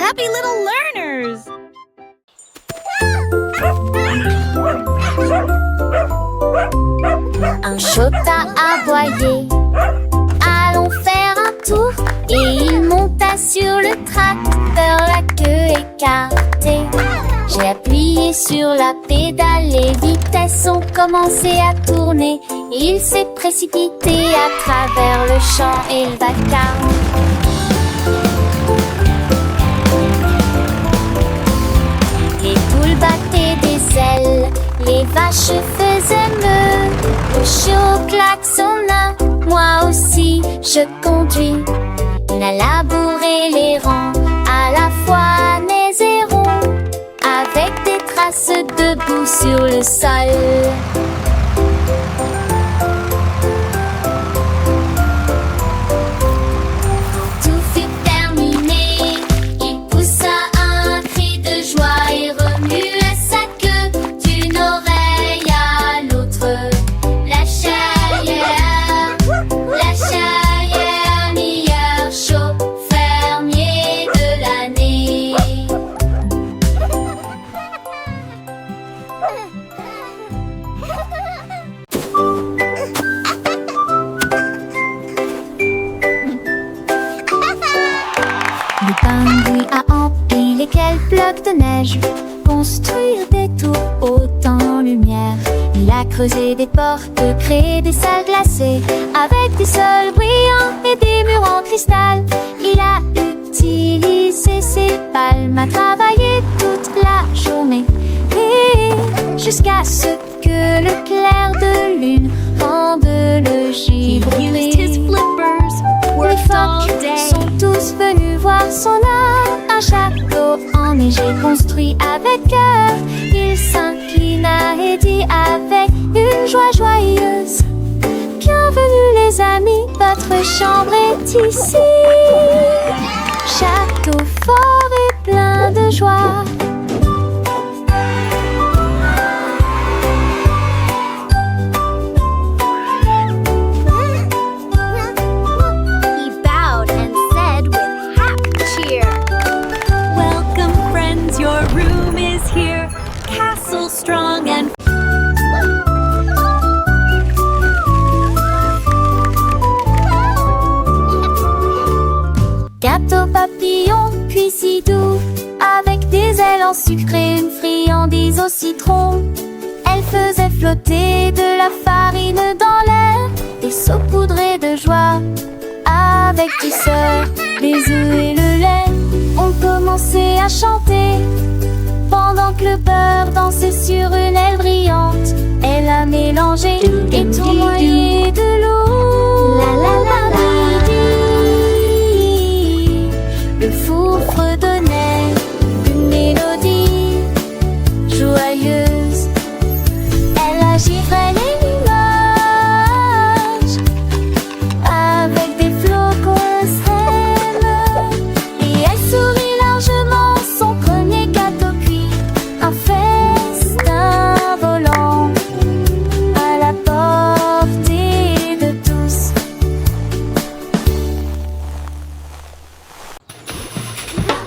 happy little learners! Un chota aboyé. Allons faire un tour. Et il monta sur le tracteur, la queue écartée. J'ai appuyé sur la pédale, les vitesses ont commencé à tourner. Il s'est précipité à travers le champ et le vacarme. Les poules battaient des ailes, les vaches faisaient meu. Le chiot klaxonna, moi aussi je conduis. On a labouré les rangs, à la fois nez et ronds, avec des traces de boue sur le sol. Tout fut terminé, il poussa un cri de joie et remuait sa queue d'une oreille à l'autre. La Chaillère, meilleur chaud fermier de l'année. Le pingouin a empilé quelques blocs de neige, construire des tours hautes en lumière. Il a creusé des portes, créé des salles glacées, avec des sols brillants et des murs en cristal. Il a utilisé ses palmes à travailler toute la journée, et jusqu'à ce que le clair de lune rende le givré. Les phoques sont tous venus voir son art. Un château enneigé construit avec cœur. Il s'inclina et dit avec une joie joyeuse: bienvenue les amis, votre chambre est ici. Château fort et plein de joie. Your room is here, castle strong and Gâteau papillon cuit si doux, avec des ailes en sucre et une friandise au citron. Elle faisait flotter de la farine dans l'air, et saupoudrait de joie avec douceur. Les œufs et le lait ont commencé à chanter, pendant que le beurre dansait sur une aile brillante. Elle a mélangé et tournoyé de l'eau. La la la la. Le four fredonnait une mélodie joyeuse. Elle a givré les nuages avec des flocons sèmes, et elle sourit largement son premier gâteau cuit. Un festin volant à la portée de tous.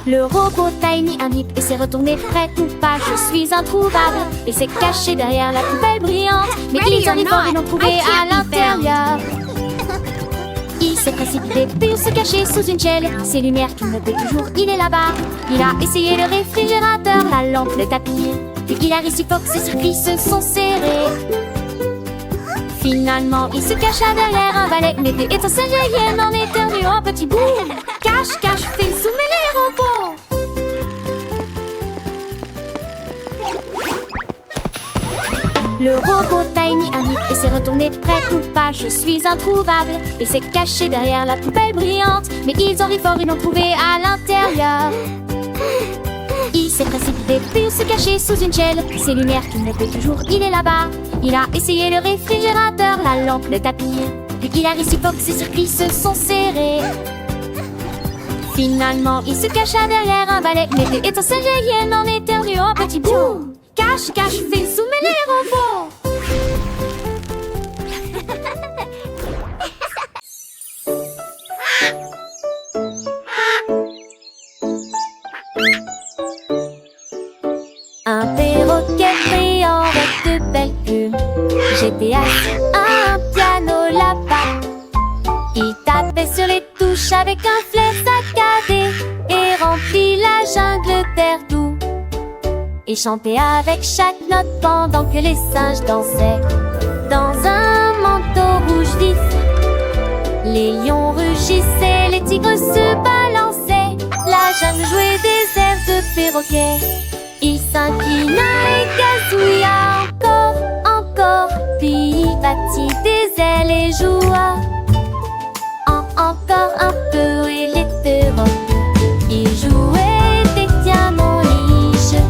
Le robot Tiny a mis et s'est retourné près ou pas. Je suis introuvable et s'est caché derrière la poubelle brillante. Mais ils en efforts et l'ont trouvé à l'intérieur. Il s'est précipité pour se cacher sous une chaîne. Ses lumières clignotaient toujours, il est là-bas. Il a essayé le réfrigérateur, la lampe, le tapis. Puis il a réussi fort que ses circuits se sont serrés. Finalement, il se cacha derrière un balai. Mais des étincelles jaillies en éternuant un petit bout. Cache, cache, fais zoomer les robots. Le robot Tiny a mis et s'est retourné près ou pas. Je suis introuvable et s'est caché derrière la poubelle brillante. Mais ils ont ri fort, ils l'ont trouvé à l'intérieur. Il s'est précipité pour se cacher sous une chaîne. Ses lumières clignotaient toujours, il est là-bas. Il a essayé le réfrigérateur, la lampe, le tapis. Puis il a réussi fort que ses circuits se sont serrés. Finalement, il se cacha derrière un balai. Mais des étincelles jaillies en éternuant un petit bout. Cache, cache, fais zoomer les robots. J'étais assis à un piano là-bas. Il tapait sur les touches avec un flair saccadé et remplit la jungle d'air doux. Il chantait avec chaque note pendant que les singes dansaient dans un manteau rouge vif. Les lions rugissaient, les tigres se balançaient. La jungle jouait des airs de perroquet. Il s'inclina et gazouilla encore. Puis il battit des ailes et joua. Encore un peu et les perroquets. Il jouait des diamants liges.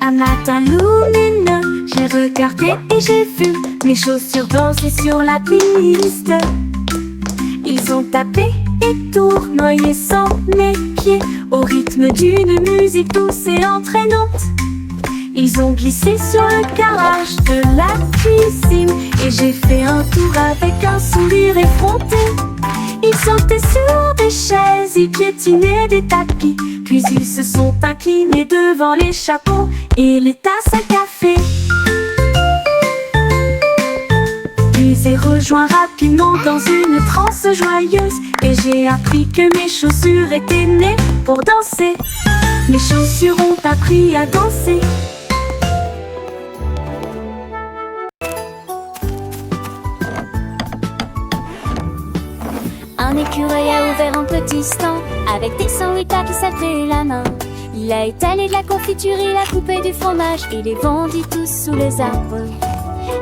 Un matin lumineux, j'ai regardé et j'ai vu mes chaussures danser sur la piste. Ils ont tapé et tournoyé sans mes pieds au rythme d'une musique douce et entraînante. Ils ont glissé sur le garage de la cuisine et j'ai fait un tour avec un sourire effronté. Ils sautaient sur des chaises, ils piétinaient des tapis. Puis ils se sont inclinés devant les chapeaux et les tasses à café. Puis j'ai rejoint rapidement dans une transe joyeuse et j'ai appris que mes chaussures étaient nées pour danser. Mes chaussures ont appris à danser. Un écureuil a ouvert un petit stand avec des sandwichs qui s'appelaient la main. Il a étalé de la confiture, il a coupé du fromage et les vendit tous sous les arbres.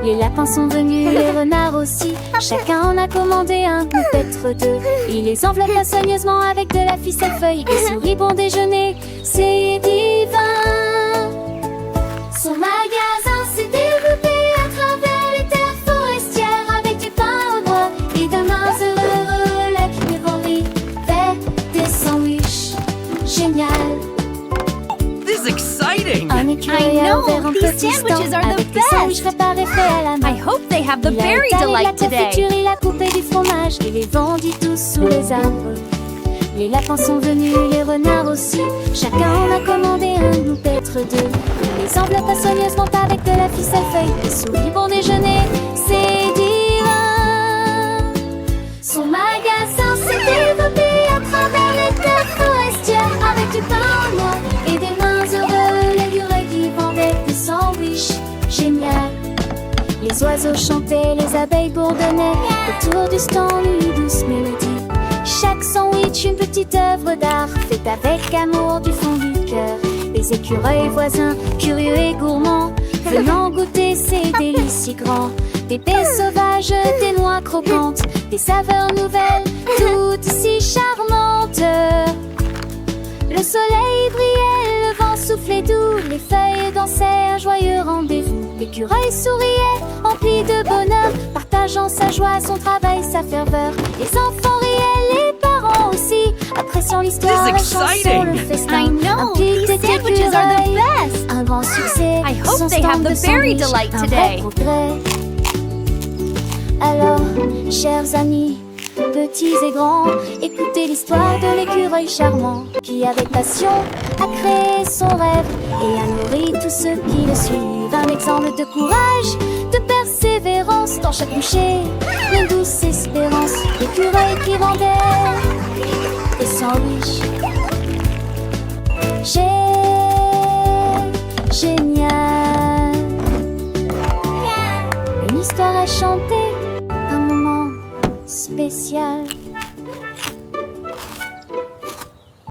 Les lapins sont venus, les renards aussi. Chacun en a commandé un, peut-être deux. Il les enveloppa soigneusement avec de la ficelle feuille et sourit bon déjeuner, c'est divin. Son magasin s'est développé à travers les terres forestières avec du pain au noix et de mains heureux qui lui vendaient des sandwichs. Génial. This is exciting! Un écureuil a ouvert un these petit sandwiches stand are the avec des sandwichs best. préparés faits à la main. I hope they have the Il a berry étalé la delight today. confiture, il a coupé du fromage et les vendit tous sous les arbres. Les lapins sont venus, les renards aussi. Chacun en a commandé un ou peut-être deux. Il les enveloppa soigneusement avec de la ficelle feuille et sourit bon déjeuner, c'est divin. Son magasin s'est développé à travers les terres forestières avec du pain au noix et des mains heureux, l'écureuil qui vendait des sandwichs. Génial. Les oiseaux chantaient, les abeilles bourdonnaient. Autour du stand, une douce mélodie. Chaque sandwich, une petite œuvre d'art faite avec amour du fond du cœur. Les écureuils voisins, curieux et gourmands, venant goûter ces délices si grands. Des baies sauvages, des noix croquantes, des saveurs nouvelles, toutes si charmantes. Le soleil brillait, le vent soufflait doux, les feuilles dansaient, un joyeux rendez-vous. L'écureuil souriait, empli de bonheur, partageant sa joie, son travail, sa ferveur. Les enfants riaient, les parents aussi, appréciant l'histoire, la This is chanson, exciting. le I festin. know, Un petit these sandwiches are the écureuil, best. un grand succès. I hope son they stand have the de berry sandwich, delight un today. vrai progrès. Alors, chers amis, petits et grands, écoutez l'histoire de l'écureuil charmant qui avec passion a créé son rêve et a nourri tous ceux qui le suivent. Un exemple de courage, de persévérance dans chaque bouchée, une douce espérance. L'écureuil qui vendait des sandwichs. Génial. Une histoire à chanter, un moment spécial.